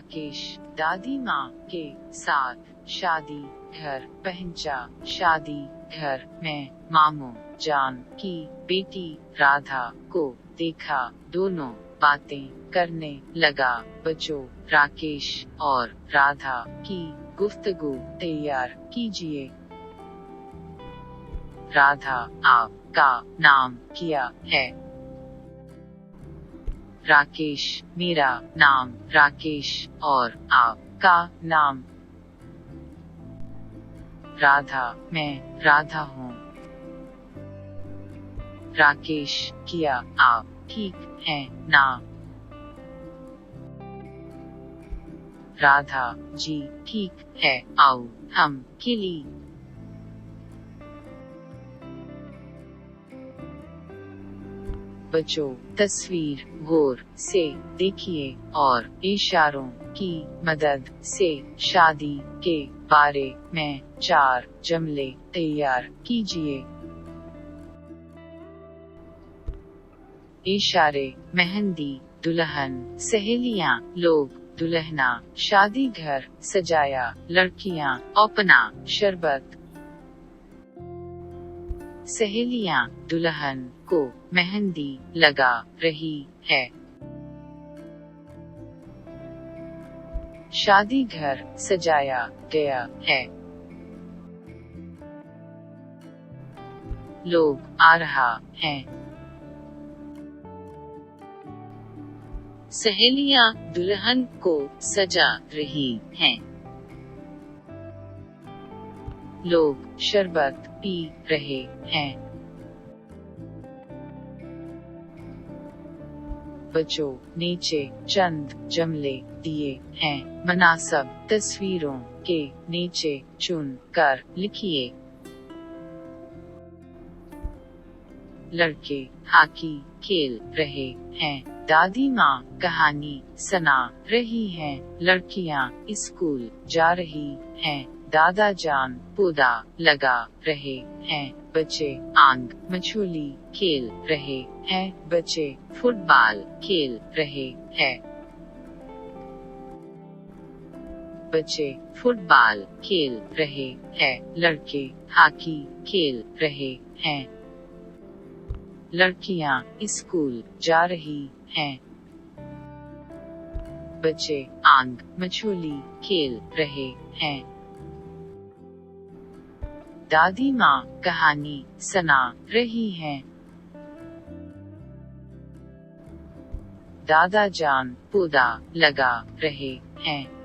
राकेश दादी माँ के साथ शादी घर पहुंचा। शादी घर में मामू जान की बेटी राधा को देखा, दोनों बातें करने लगा। बच्चों, राकेश और राधा की गुफ्तगू तैयार कीजिए। राधा, आपका नाम क्या है? राकेश, मेरा नाम राकेश। और आपका नाम? राधा, मैं राधा हूँ। राकेश, क्या आप ठीक हैं ना? राधा, जी ठीक है, आओ हम खिली। बच्चों, तस्वीर गौर से देखिए और इशारों की मदद से शादी के बारे में 4 जुमले तैयार कीजिए। इशारे: मेहंदी, दुल्हन, सहेलियां, लोग, दुल्हना, शादी घर सजाया, लड़कियां, अपना, शरबत। सहेलियां दुल्हन को मेहंदी लगा रही है। शादी घर सजाया गया है। लोग आ रहा है। सहेलियां दुल्हन को सजा रही हैं। लोग शरबत पी रहे हैं। बच्चों, नीचे चंद जुमले दिए हैं, मुनासिब तस्वीरों के नीचे चुन कर लिखिए। लड़के हॉकी खेल रहे हैं। दादी माँ कहानी सुना रही हैं। लड़कियाँ स्कूल जा रही हैं। दादा जान पौधा लगा रहे हैं। बच्चे आंग मछली खेल रहे हैं। बच्चे फुटबॉल खेल रहे हैं। बच्चे फुटबॉल खेल रहे हैं। लड़के हॉकी खेल रहे हैं। लड़कियां स्कूल जा रही हैं। बच्चे आंग मछली खेल रहे हैं। दादी माँ कहानी सुना रही हैं। दादा जान पौधा लगा रहे हैं।